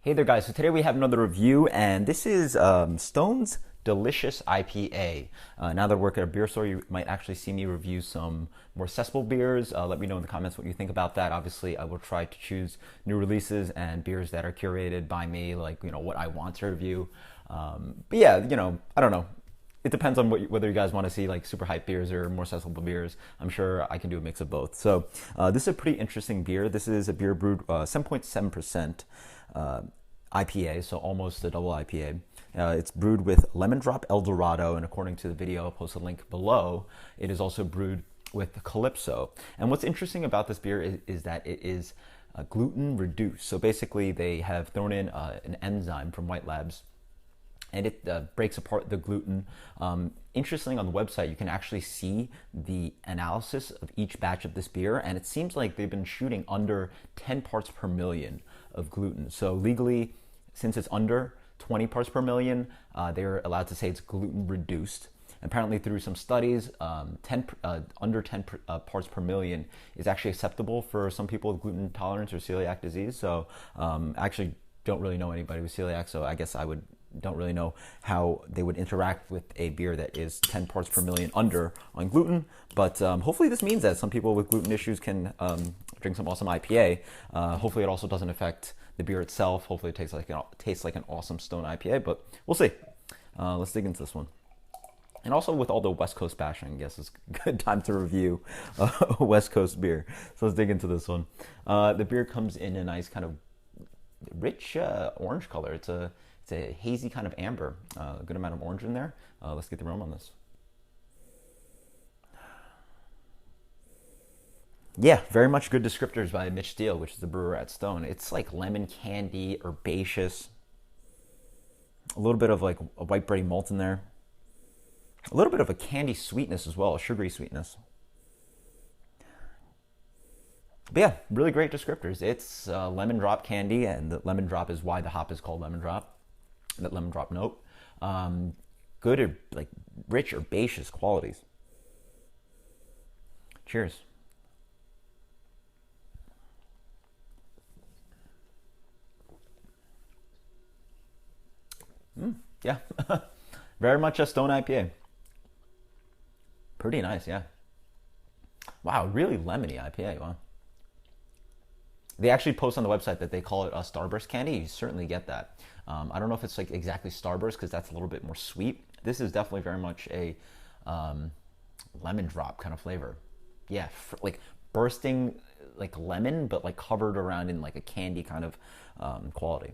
Hey there, guys. So today we have another review, and this is Stone's Delicious IPA. Now that I work at a beer store, you might actually see me review some more accessible beers. Let me know in the comments what you think about that. Obviously, I will try to choose new releases and beers that are curated by me, like, what I want to review. But yeah, I don't know. It depends on whether you guys want to see like super hype beers or more accessible beers. I'm sure I can do a mix of both. So this is a pretty interesting beer. This is a beer brewed 7.7% IPA, so almost a double IPA. It's brewed with Lemon Drop El Dorado, and according to the video, I'll post a link below, it is also brewed with Calypso. And what's interesting about this beer is that it is gluten reduced. So basically, they have thrown in an enzyme from White Labs, and it breaks apart the gluten. Interestingly, on the website, you can actually see the analysis of each batch of this beer, and it seems like they've been shooting under 10 parts per million of gluten. So legally, since it's under 20 parts per million, they're allowed to say it's gluten reduced. Apparently, through some studies, under 10 parts per million is actually acceptable for some people with gluten intolerance or celiac disease. So I actually don't really know anybody with celiac, so I guess don't really know how they would interact with a beer that is 10 parts per million under on gluten. But hopefully this means that some people with gluten issues can drink some awesome IPA. Hopefully it also doesn't affect the beer itself. Hopefully it tastes like an awesome Stone IPA, but we'll see. Let's dig into this one. And also, with all the West Coast bashing, I guess it's a good time to review a West Coast beer. So let's dig into this one. The beer comes in a nice kind of rich orange color. It's a hazy kind of amber. A good amount of orange in there. Let's get the aroma on this. Yeah, very much good descriptors by Mitch Steele, which is the brewer at Stone. It's like lemon candy, herbaceous, a little bit of like a white bready malt in there, a little bit of a candy sweetness as well, a sugary sweetness. But yeah, really great descriptors. It's lemon drop candy, and the lemon drop is why the hop is called lemon drop. That lemon drop note. Good, like rich, herbaceous qualities. Cheers. Yeah, very much a Stone IPA. Pretty nice, yeah. Wow, really lemony IPA. Wow. They actually post on the website that they call it a Starburst candy. You certainly get that. I don't know if it's like exactly Starburst because that's a little bit more sweet. This is definitely very much a lemon drop kind of flavor. Yeah, like bursting like lemon, but like covered around in like a candy kind of quality.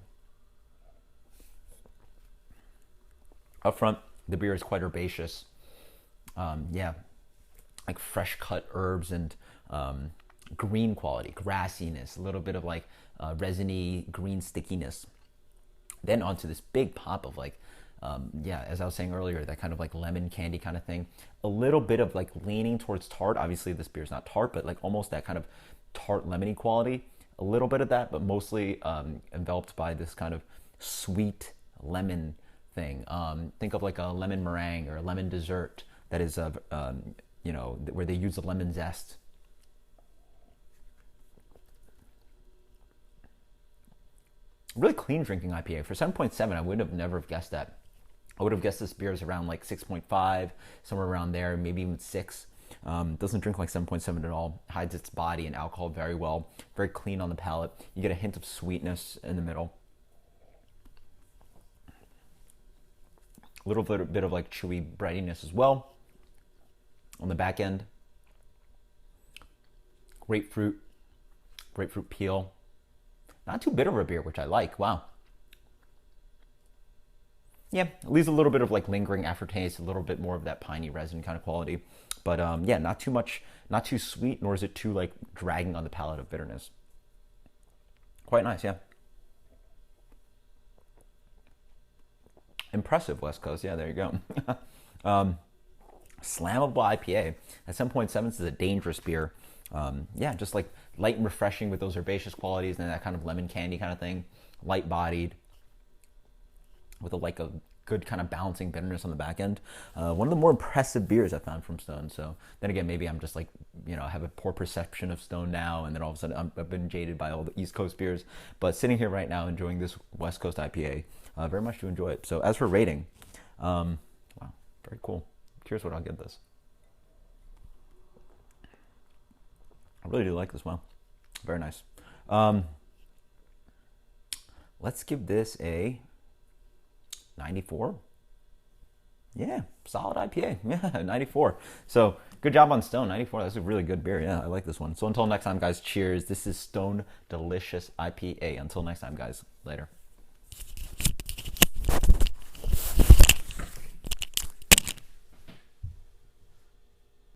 Up front, the beer is quite herbaceous. Yeah, like fresh cut herbs and green quality, grassiness, a little bit of like resiny green stickiness. Then onto this big pop of like, yeah, as I was saying earlier, that kind of like lemon candy kind of thing. A little bit of like leaning towards tart. Obviously, this beer is not tart, but like almost that kind of tart lemony quality. A little bit of that, but mostly enveloped by this kind of sweet lemon thing. Think of like a lemon meringue or a lemon dessert that is, where they use the lemon zest. Really clean drinking IPA. For 7.7, I would have never have guessed that. I would have guessed this beer is around like 6.5, somewhere around there, maybe even 6. Doesn't drink like 7.7 at all. Hides its body and alcohol very well. Very clean on the palate. You get a hint of sweetness in the middle. A little bit of like chewy breadiness as well on the back end. Grapefruit peel. Not too bitter of a beer, which I like. Wow. Yeah, it leaves a little bit of like lingering aftertaste, a little bit more of that piney resin kind of quality. But yeah, not too much, not too sweet, nor is it too like dragging on the palate of bitterness. Quite nice, yeah. Impressive West Coast. Yeah, there you go. Slammable IPA at 7.7 is a dangerous beer. Yeah, just like light and refreshing with those herbaceous qualities and that kind of lemon candy kind of thing. Light bodied with a good kind of balancing bitterness on the back end. One of the more impressive beers I found from Stone. So then again, maybe I'm just like, I have a poor perception of Stone now, and then all of a sudden I've been jaded by all the East Coast beers. But sitting here right now enjoying this West Coast IPA, very much do enjoy it. So as for rating, wow, very cool. Curious what I'll give this. I really do like this one. Very nice. Let's give this a 94. Yeah, solid IPA. Yeah, 94. So good job on Stone. 94. That's a really good beer. Yeah, I like this one. So until next time, guys, cheers. This is Stone Delicious IPA. Until next time, guys. Later.